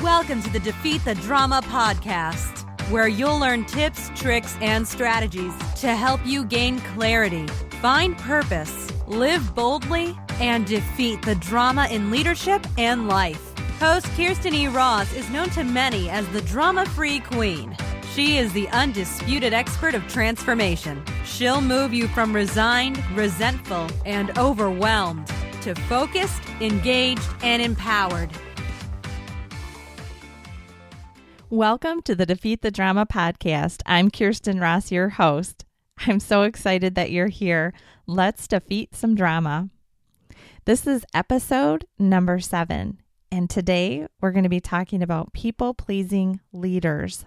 Welcome to the Defeat the Drama podcast, where you'll learn tips, tricks, and strategies to help you gain clarity, find purpose, live boldly, and defeat the drama in leadership and life. Host Kirsten E. Ross is known to many as the drama-free queen. She is the undisputed expert of transformation. She'll move you from resigned, resentful, and overwhelmed to focused, engaged, and empowered. Welcome to the Defeat the Drama podcast. I'm Kirsten Ross, your host. I'm so excited that you're here. Let's defeat some drama. This is episode number 7, and today we're going to be talking about people-pleasing leaders.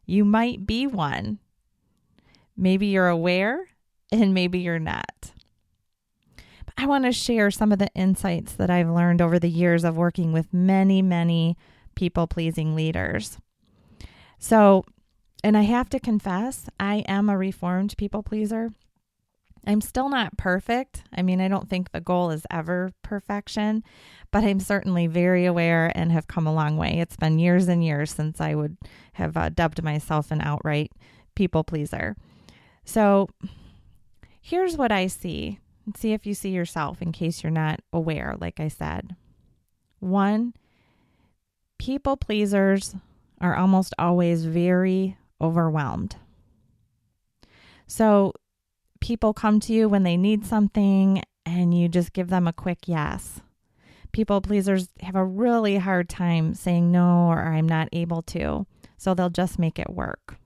You might be one. Maybe you're aware, and maybe you're not. But I want to share some of the insights that I've learned over the years of working with many people-pleasing leaders. So, and I have to confess, I am a reformed people pleaser. I'm still not perfect. I don't think the goal is ever perfection, but I'm certainly very aware and have come a long way. It's been years and years since I would have dubbed myself an outright people pleaser. So here's what I see. See if you see yourself in case you're not aware, like I said. 1, people pleasers are almost always very overwhelmed. So people come to you when they need something and you just give them a quick yes. People pleasers have a really hard time saying no or I'm not able to, so they'll just make it work.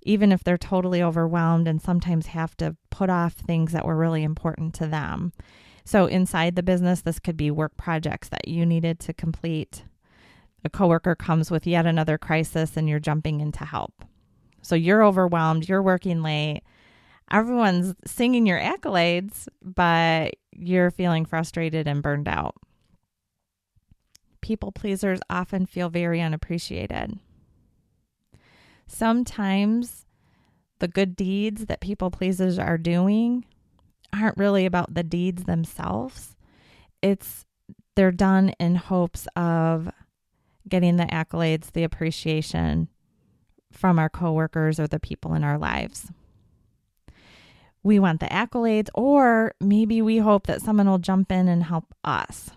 Even if they're totally overwhelmed and sometimes have to put off things that were really important to them. So inside the business, this could be work projects that you needed to complete. A coworker comes with yet another crisis and you're jumping in to help. So you're overwhelmed, you're working late, everyone's singing your accolades, but you're feeling frustrated and burned out. People pleasers often feel very unappreciated. Sometimes the good deeds that people pleasers are doing aren't really about the deeds themselves. They're done in hopes of getting the accolades, the appreciation from our coworkers or the people in our lives. We want the accolades, or maybe we hope that someone will jump in and help us.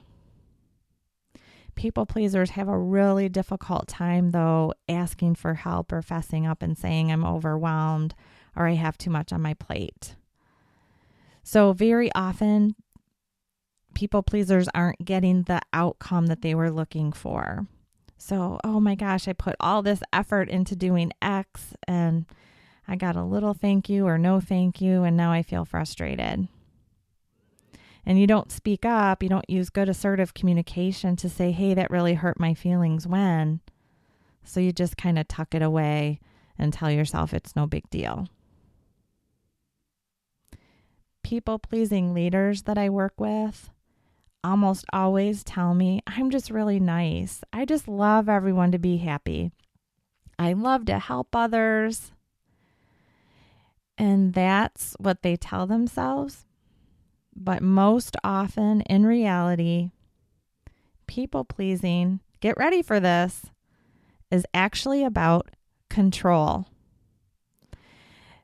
People pleasers have a really difficult time, though, asking for help or fessing up and saying I'm overwhelmed or I have too much on my plate. So very often, people pleasers aren't getting the outcome that they were looking for. So, oh my gosh, I put all this effort into doing X and I got a little thank you or no thank you, and now I feel frustrated. And you don't speak up, you don't use good assertive communication to say, hey, that really hurt my feelings when. So you just kind of tuck it away and tell yourself it's no big deal. People-pleasing leaders that I work with almost always tell me, I'm just really nice. I just love everyone to be happy. I love to help others. And that's what they tell themselves. But most often, in reality, people pleasing, get ready for this, is actually about control.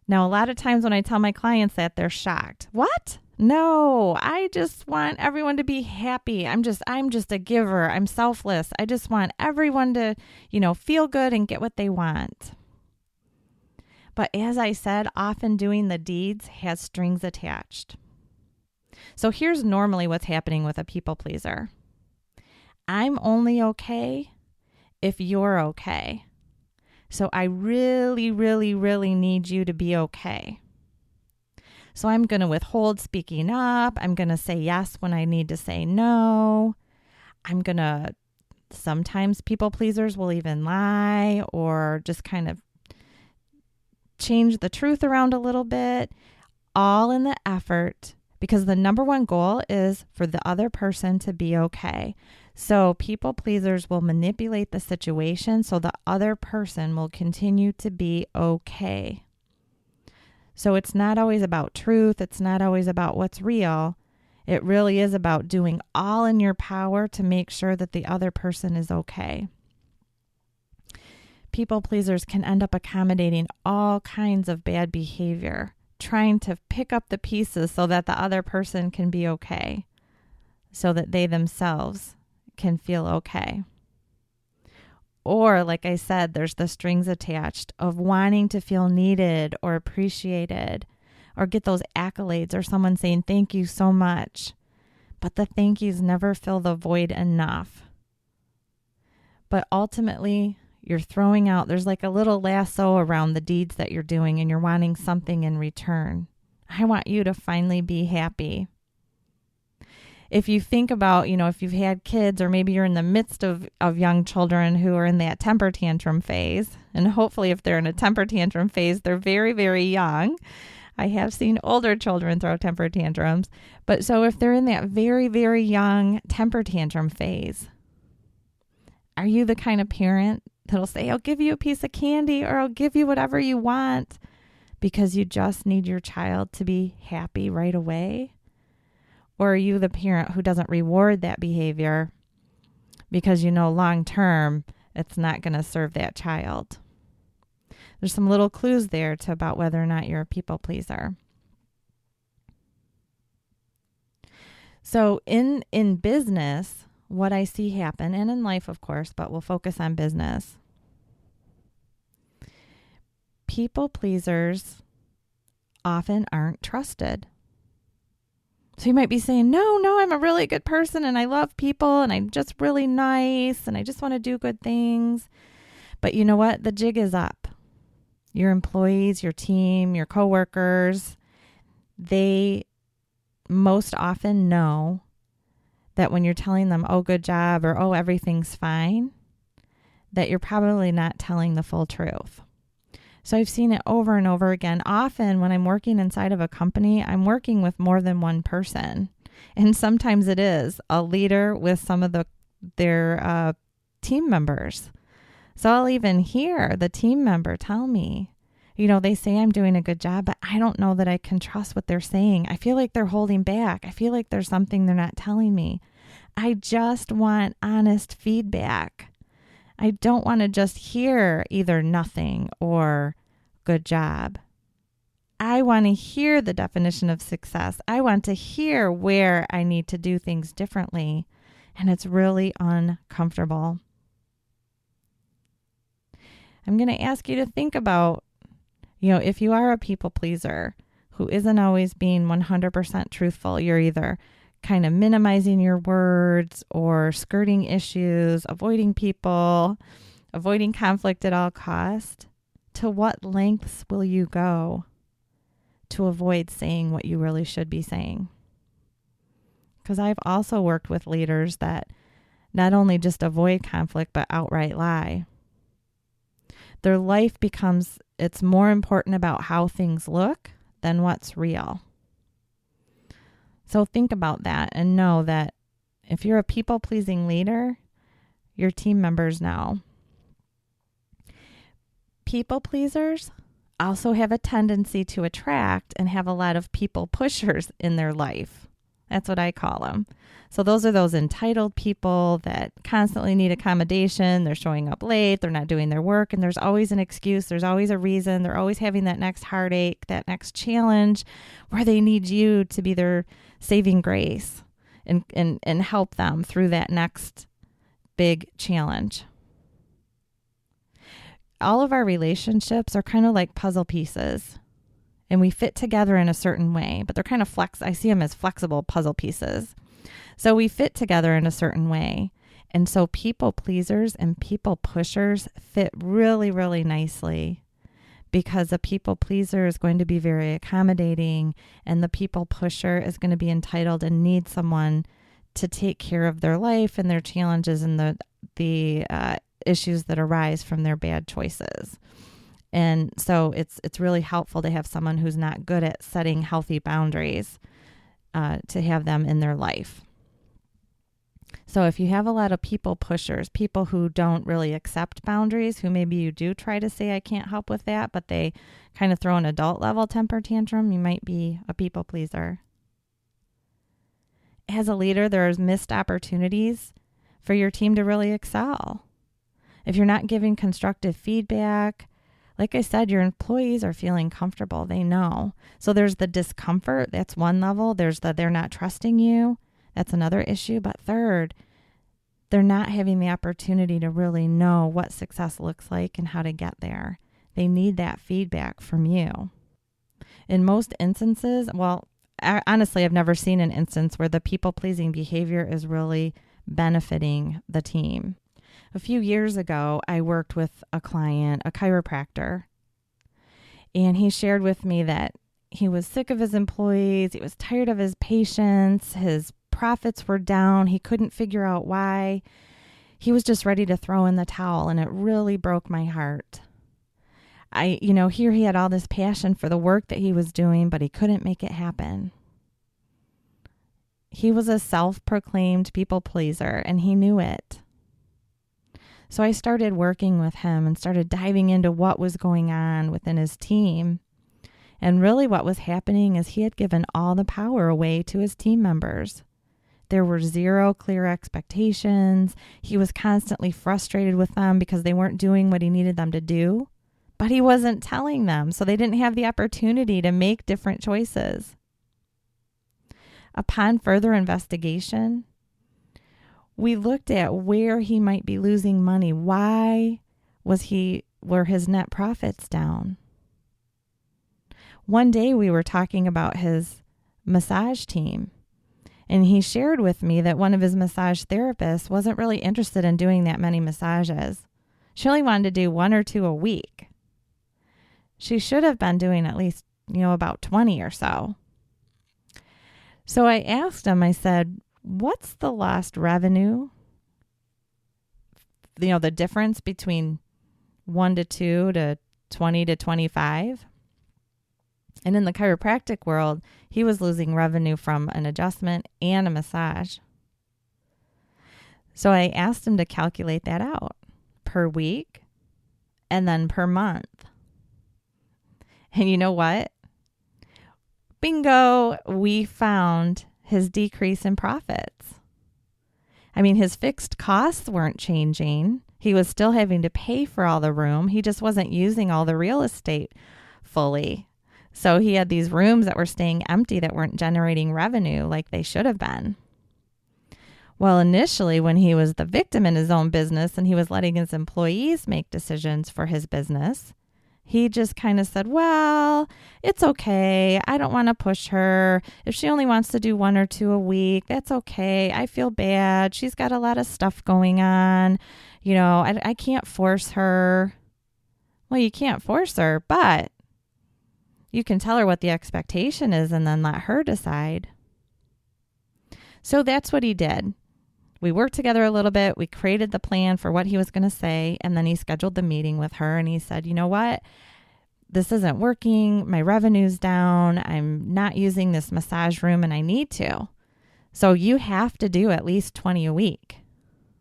Now, a lot of times when I tell my clients that, they're shocked. What? No, I just want everyone to be happy. I'm just a giver. I'm selfless. I just want everyone to, feel good and get what they want. But as I said, often doing the deeds has strings attached. So here's normally what's happening with a people pleaser. I'm only okay if you're okay. So I really, really, really need you to be okay. So I'm going to withhold speaking up. I'm going to say yes when I need to say no. Sometimes people pleasers will even lie or just kind of change the truth around a little bit, all in the effort, because the number one goal is for the other person to be okay. So people pleasers will manipulate the situation so the other person will continue to be okay. So it's not always about truth. It's not always about what's real. It really is about doing all in your power to make sure that the other person is okay. People pleasers can end up accommodating all kinds of bad behavior, trying to pick up the pieces so that the other person can be okay, so that they themselves can feel okay. Or, like I said, there's the strings attached of wanting to feel needed or appreciated or get those accolades or someone saying thank you so much. But the thank yous never fill the void enough. But ultimately, you're throwing out, there's like a little lasso around the deeds that you're doing and you're wanting something in return. I want you to finally be happy. If you think about, if you've had kids or maybe you're in the midst of young children who are in that temper tantrum phase, and hopefully if they're in a temper tantrum phase, they're very, very young. I have seen older children throw temper tantrums. But so if they're in that very, very young temper tantrum phase, are you the kind of parent that'll say, I'll give you a piece of candy or I'll give you whatever you want because you just need your child to be happy right away? Or are you the parent who doesn't reward that behavior because long term it's not going to serve that child? There's some little clues there to about whether or not you're a people pleaser. So in business, what I see happen, and in life, of course, but we'll focus on business. People pleasers often aren't trusted. So you might be saying, no, I'm a really good person and I love people and I'm just really nice and I just want to do good things. But you know what? The jig is up. Your employees, your team, your coworkers, they most often know that when you're telling them, oh, good job, or oh, everything's fine, that you're probably not telling the full truth. So I've seen it over and over again. Often when I'm working inside of a company, I'm working with more than one person. And sometimes it is a leader with some of their team members. So I'll even hear the team member tell me, they say I'm doing a good job, but I don't know that I can trust what they're saying. I feel like they're holding back. I feel like there's something they're not telling me. I just want honest feedback. I don't want to just hear either nothing or good job. I want to hear the definition of success. I want to hear where I need to do things differently. And it's really uncomfortable. I'm going to ask you to think about, if you are a people pleaser who isn't always being 100% truthful, you're either kind of minimizing your words or skirting issues, avoiding people, avoiding conflict at all cost. To what lengths will you go to avoid saying what you really should be saying? Because I've also worked with leaders that not only just avoid conflict, but outright lie. Their life becomes, it's more important about how things look than what's real. So think about that and know that if you're a people-pleasing leader, your team members know. People pleasers also have a tendency to attract and have a lot of people pushers in their life. That's what I call them. So those are those entitled people that constantly need accommodation. They're showing up late. They're not doing their work. And there's always an excuse. There's always a reason. They're always having that next heartache, that next challenge where they need you to be their saving grace and help them through that next big challenge. All of our relationships are kind of like puzzle pieces. And we fit together in a certain way, but they're kind of I see them as flexible puzzle pieces. So we fit together in a certain way. And so people pleasers and people pushers fit really, really nicely because a people pleaser is going to be very accommodating and the people pusher is going to be entitled and need someone to take care of their life and their challenges and the issues that arise from their bad choices. And so it's really helpful to have someone who's not good at setting healthy boundaries to have them in their life. So if you have a lot of people pushers, people who don't really accept boundaries, who maybe you do try to say, I can't help with that, but they kind of throw an adult level temper tantrum, you might be a people pleaser. as a leader, there's missed opportunities for your team to really excel. If you're not giving constructive feedback, like I said, your employees are feeling comfortable. They know. So there's the discomfort. That's one level. There's the they're not trusting you. That's another issue. But third, they're not having the opportunity to really know what success looks like and how to get there. They need that feedback from you. In most instances, honestly, I've never seen an instance where the people-pleasing behavior is really benefiting the team. A few years ago, I worked with a client, a chiropractor, and he shared with me that he was sick of his employees. He was tired of his patients. His profits were down. He couldn't figure out why. He was just ready to throw in the towel, and it really broke my heart. Here he had all this passion for the work that he was doing, but he couldn't make it happen. He was a self-proclaimed people pleaser, and he knew it. So I started working with him and started diving into what was going on within his team. And really what was happening is he had given all the power away to his team members. There were zero clear expectations. He was constantly frustrated with them because they weren't doing what he needed them to do. But he wasn't telling them, so they didn't have the opportunity to make different choices. Upon further investigation, we looked at where he might be losing money. Why were his net profits down? One day we were talking about his massage team, and he shared with me that one of his massage therapists wasn't really interested in doing that many massages. She only wanted to do 1 or 2 a week. She should have been doing at least, about 20 or so. So I asked him, I said, what's the lost revenue? The difference between 1 to 2 to 20 to 25. And in the chiropractic world, he was losing revenue from an adjustment and a massage. So I asked him to calculate that out per week and then per month. And you know what? Bingo, we found his decrease in profits. His fixed costs weren't changing. He was still having to pay for all the room. He just wasn't using all the real estate fully. So he had these rooms that were staying empty that weren't generating revenue like they should have been. Well, initially, when he was the victim in his own business and he was letting his employees make decisions for his business, he just kind of said, well, it's okay. I don't want to push her. If she only wants to do 1 or 2 a week, that's okay. I feel bad. She's got a lot of stuff going on. I can't force her. Well, you can't force her, but you can tell her what the expectation is and then let her decide. So that's what he did. We worked together a little bit. We created the plan for what he was going to say. And then he scheduled the meeting with her and he said, you know what? This isn't working. My revenue's down. I'm not using this massage room and I need to. So you have to do at least 20 a week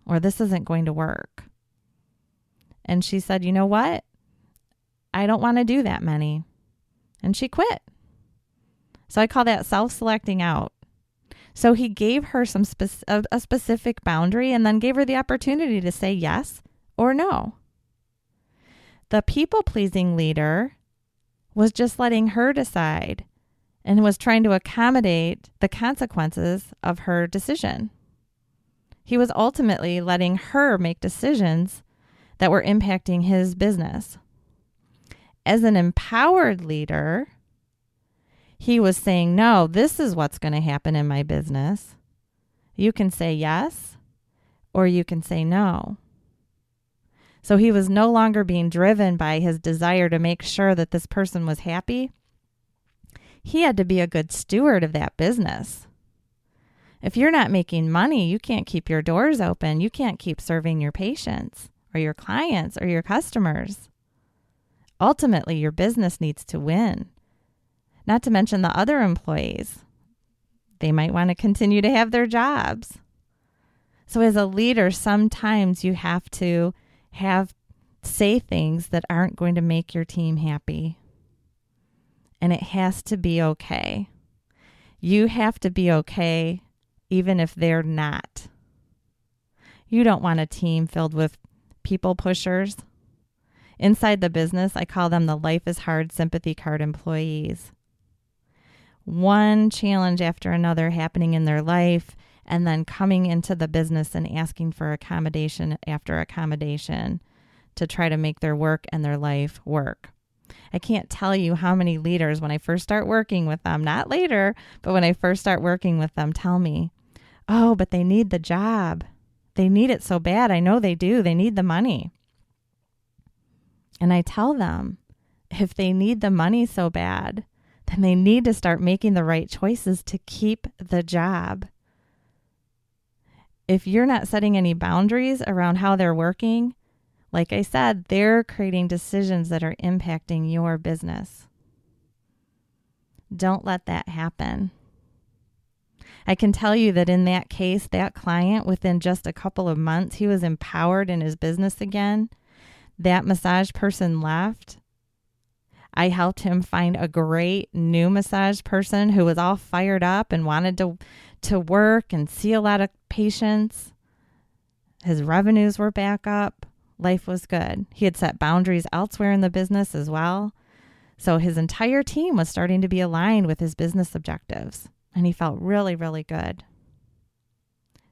or this isn't going to work. And she said, you know what? I don't want to do that many. And she quit. So I call that self-selecting out. So he gave her a specific boundary and then gave her the opportunity to say yes or no. The people-pleasing leader was just letting her decide and was trying to accommodate the consequences of her decision. He was ultimately letting her make decisions that were impacting his business. As an empowered leader, he was saying, no, this is what's going to happen in my business. You can say yes, or you can say no. So he was no longer being driven by his desire to make sure that this person was happy. He had to be a good steward of that business. If you're not making money, you can't keep your doors open. You can't keep serving your patients or your clients or your customers. Ultimately, your business needs to win. Not to mention the other employees. They might want to continue to have their jobs. So as a leader, sometimes you have to say things that aren't going to make your team happy. And it has to be okay. You have to be okay even if they're not. You don't want a team filled with people pushers. Inside the business, I call them the life is hard sympathy card employees. One challenge after another happening in their life, and then coming into the business and asking for accommodation after accommodation to try to make their work and their life work. I can't tell you how many leaders, when I first start working with them, not later, but when I first start working with them, tell me, oh, but they need the job. They need it so bad. I know they do. They need the money. And I tell them, if they need the money so bad, then they need to start making the right choices to keep the job. If you're not setting any boundaries around how they're working, like I said, they're creating decisions that are impacting your business. Don't let that happen. I can tell you that in that case, that client, within just a couple of months, he was empowered in his business again. That massage person left. I helped him find a great new massage person who was all fired up and wanted to work and see a lot of patients. His revenues were back up. Life was good. He had set boundaries elsewhere in the business as well. So his entire team was starting to be aligned with his business objectives, and he felt really, really good.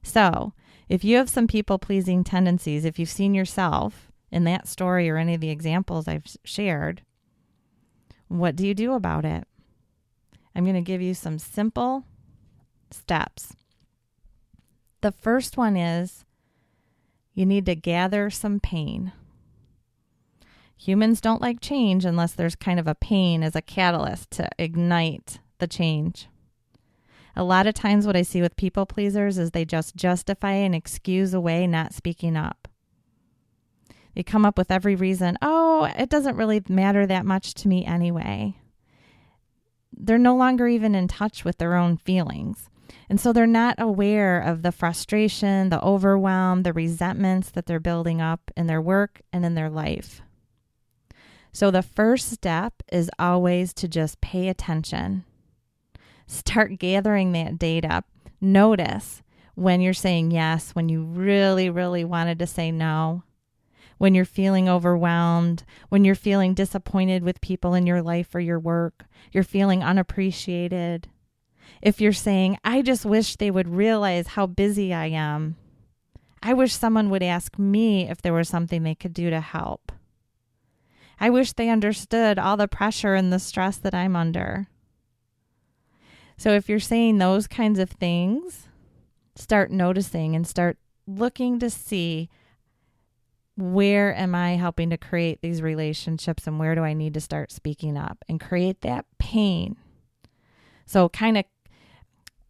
So if you have some people-pleasing tendencies, if you've seen yourself in that story or any of the examples I've shared, what do you do about it? I'm going to give you some simple steps. The first one is you need to gather some pain. Humans don't like change unless there's kind of a pain as a catalyst to ignite the change. A lot of times what I see with people pleasers is they just justify and excuse away not speaking up. They come up with every reason, oh, it doesn't really matter that much to me anyway. They're no longer even in touch with their own feelings. And so they're not aware of the frustration, the overwhelm, the resentments that they're building up in their work and in their life. So the first step is always to just pay attention. Start gathering that data. Notice when you're saying yes, when you really, really wanted to say no, when you're feeling overwhelmed, when you're feeling disappointed with people in your life or your work, you're feeling unappreciated. If you're saying, I just wish they would realize how busy I am. I wish someone would ask me if there was something they could do to help. I wish they understood all the pressure and the stress that I'm under. So if you're saying those kinds of things, start noticing and start looking to see, where am I helping to create these relationships and where do I need to start speaking up and create that pain? So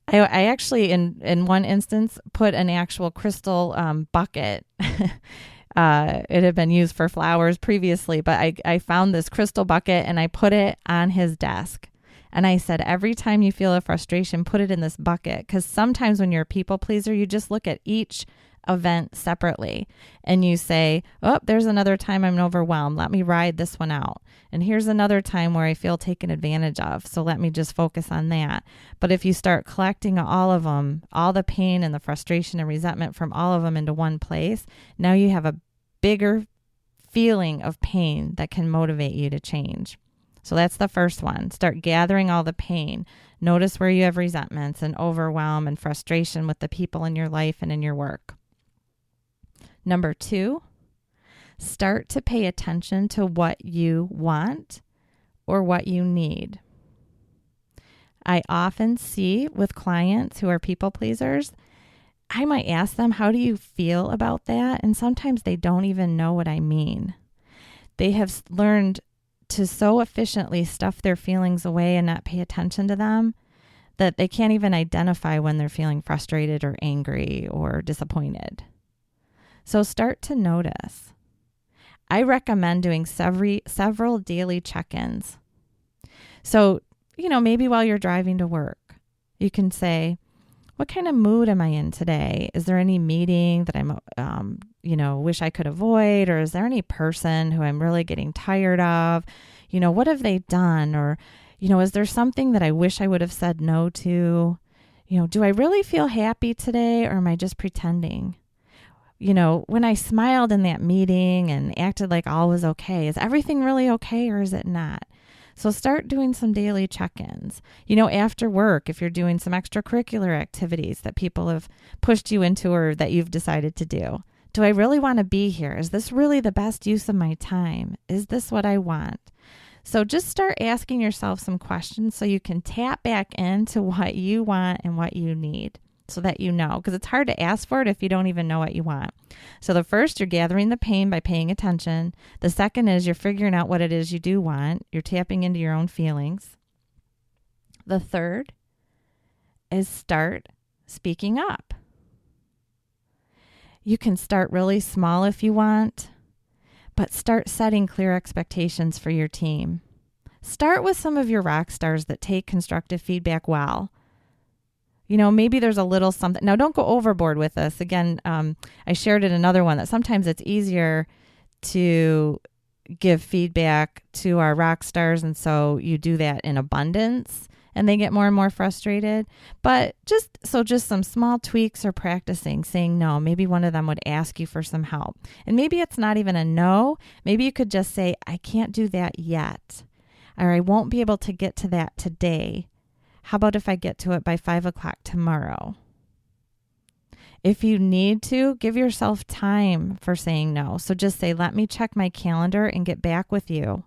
I actually, in one instance, put an actual crystal bucket. It had been used for flowers previously, but I found this crystal bucket and I put it on his desk. And I said, every time you feel a frustration, put it in this bucket. Because sometimes when you're a people pleaser, you just look at each event separately and you say, oh, there's another time I'm overwhelmed. Let me ride this one out. And here's another time where I feel taken advantage of. So let me just focus on that. But if you start collecting all of them, all the pain and the frustration and resentment from all of them into one place, now you have a bigger feeling of pain that can motivate you to change. So that's the first one. Start gathering all the pain. Notice where you have resentments and overwhelm and frustration with the people in your life and in your work. Number 2, start to pay attention to what you want or what you need. I often see with clients who are people pleasers, I might ask them, how do you feel about that? And sometimes they don't even know what I mean. They have learned to so efficiently stuff their feelings away and not pay attention to them that they can't even identify when they're feeling frustrated or angry or disappointed. So start to notice. I recommend doing several daily check-ins. So, maybe while you're driving to work, you can say, what kind of mood am I in today? Is there any meeting that I'm, wish I could avoid? Or is there any person who I'm really getting tired of? What have they done? Or, is there something that I wish I would have said no to? Do I really feel happy today, or am I just pretending? When I smiled in that meeting and acted like all was okay, is everything really okay, or is it not? So start doing some daily check-ins. After work, if you're doing some extracurricular activities that people have pushed you into or that you've decided to do. Do I really want to be here? Is this really the best use of my time? Is this what I want? So just start asking yourself some questions so you can tap back into what you want and what you need so that because it's hard to ask for it if you don't even know what you want. So the first, you're gathering the pain by paying attention. The second is you're figuring out what it is you do want. You're tapping into your own feelings. The third is start speaking up. You can start really small if you want, but start setting clear expectations for your team. Start with some of your rock stars that take constructive feedback well. Maybe there's a little something. Now, don't go overboard with this. Again, I shared in another one that sometimes it's easier to give feedback to our rock stars, and so you do that in abundance, and they get more and more frustrated. But just some small tweaks or practicing, saying no. Maybe one of them would ask you for some help. And maybe it's not even a no. Maybe you could just say, I can't do that yet, or I won't be able to get to that today. How about if I get to it by 5 o'clock tomorrow? If you need to, give yourself time for saying no. So just say, let me check my calendar and get back with you.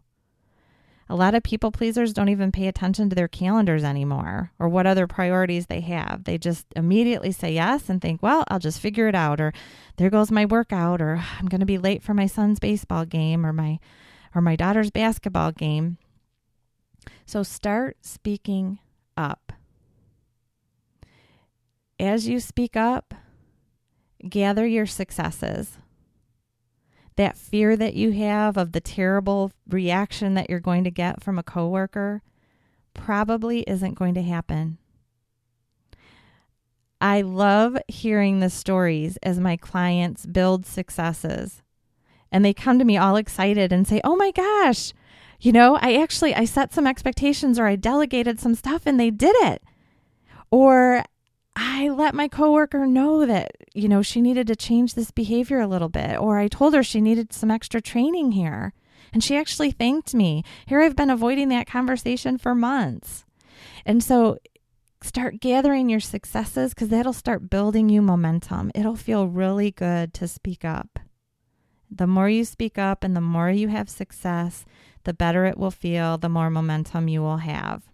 A lot of people pleasers don't even pay attention to their calendars anymore or what other priorities they have. They just immediately say yes and think, well, I'll just figure it out, or there goes my workout, or I'm going to be late for my son's baseball game or my daughter's basketball game. So start speaking up. As you speak up, gather your successes. That fear that you have of the terrible reaction that you're going to get from a coworker probably isn't going to happen. I love hearing the stories as my clients build successes, and they come to me all excited and say, oh my gosh, I set some expectations, or I delegated some stuff and they did it. Or I let my coworker know that, she needed to change this behavior a little bit. Or I told her she needed some extra training here, and she actually thanked me. Here I've been avoiding that conversation for months. And so start gathering your successes, because that'll start building you momentum. It'll feel really good to speak up. The more you speak up and the more you have success, the better it will feel, the more momentum you will have.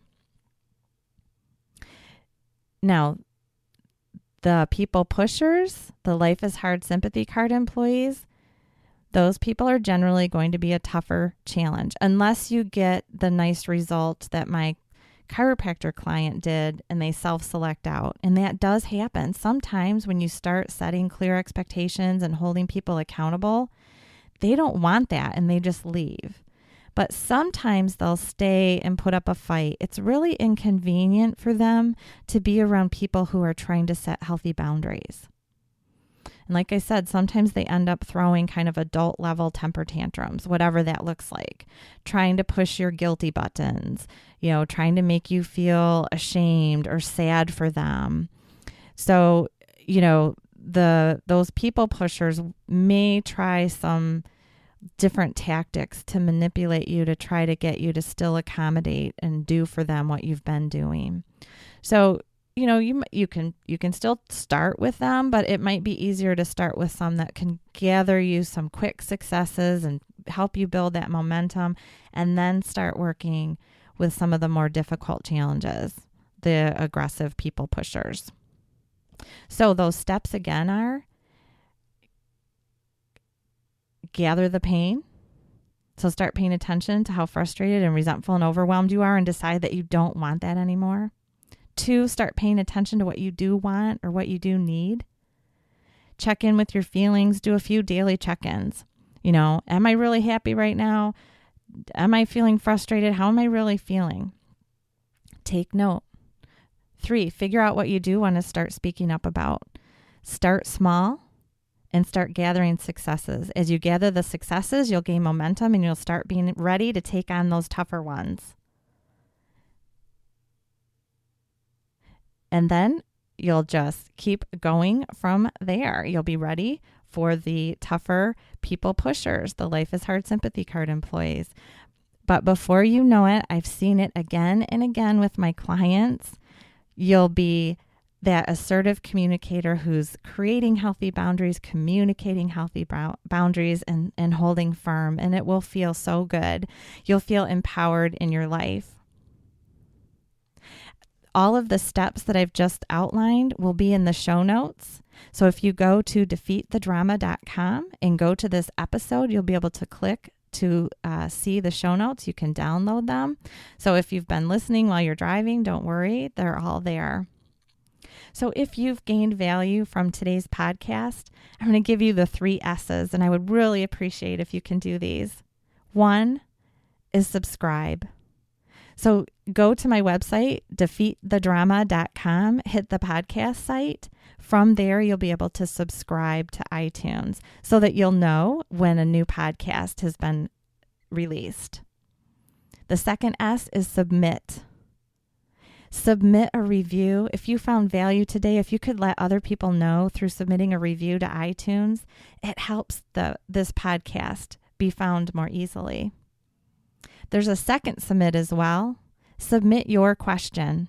Now, the people pushers, the life is hard sympathy card employees, those people are generally going to be a tougher challenge unless you get the nice result that my chiropractor client did and they self-select out. And that does happen. Sometimes when you start setting clear expectations and holding people accountable, they don't want that and they just leave. But sometimes they'll stay and put up a fight. It's really inconvenient for them to be around people who are trying to set healthy boundaries. And like I said, sometimes they end up throwing kind of adult level temper tantrums, whatever that looks like, trying to push your guilty buttons, trying to make you feel ashamed or sad for them. So, those people pushers may try some different tactics to manipulate you to try to get you to still accommodate and do for them what you've been doing. So, you can still start with them, but it might be easier to start with some that can gather you some quick successes and help you build that momentum, and then start working with some of the more difficult challenges, the aggressive people pushers. So those steps again are: gather the pain. So start paying attention to how frustrated and resentful and overwhelmed you are and decide that you don't want that anymore. 2, start paying attention to what you do want or what you do need. Check in with your feelings. Do a few daily check-ins. Am I really happy right now? Am I feeling frustrated? How am I really feeling? Take note. 3, figure out what you do want to start speaking up about. Start small and start gathering successes. As you gather the successes, you'll gain momentum and you'll start being ready to take on those tougher ones. And then you'll just keep going from there. You'll be ready for the tougher people pushers, the Life is Hard sympathy card employees. But before you know it, I've seen it again and again with my clients. You'll be that assertive communicator who's creating healthy boundaries, communicating healthy boundaries, and holding firm. And it will feel so good. You'll feel empowered in your life. All of the steps that I've just outlined will be in the show notes. So if you go to defeatthedrama.com and go to this episode, you'll be able to click to see the show notes. You can download them. So if you've been listening while you're driving, don't worry, they're all there. So if you've gained value from today's podcast, I'm going to give you the 3 S's, and I would really appreciate if you can do these. 1 is subscribe. So go to my website, defeatthedrama.com, hit the podcast site. From there, you'll be able to subscribe to iTunes so that you'll know when a new podcast has been released. The second S is submit. Submit a review. If you found value today, if you could let other people know through submitting a review to iTunes, it helps this podcast be found more easily. There's a second submit as well. Submit your question.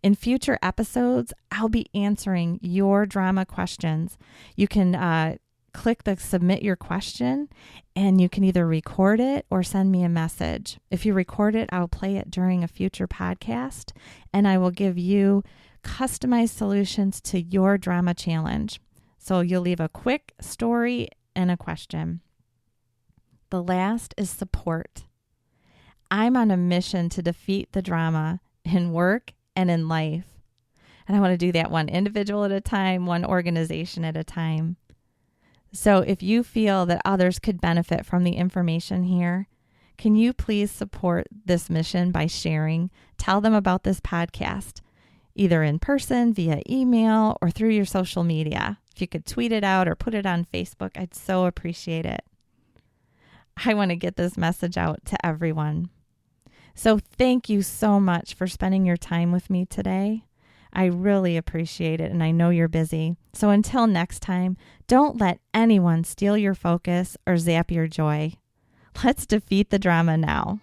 In future episodes, I'll be answering your drama questions. You can click the submit your question, and you can either record it or send me a message. If you record it, I'll play it during a future podcast, and I will give you customized solutions to your drama challenge. So you'll leave a quick story and a question. The last is support. I'm on a mission to defeat the drama in work and in life. And I want to do that one individual at a time, one organization at a time. So if you feel that others could benefit from the information here, can you please support this mission by sharing? Tell them about this podcast, either in person, via email, or through your social media. If you could tweet it out or put it on Facebook, I'd so appreciate it. I want to get this message out to everyone. So thank you so much for spending your time with me today. I really appreciate it, and I know you're busy. So until next time, don't let anyone steal your focus or zap your joy. Let's defeat the drama now.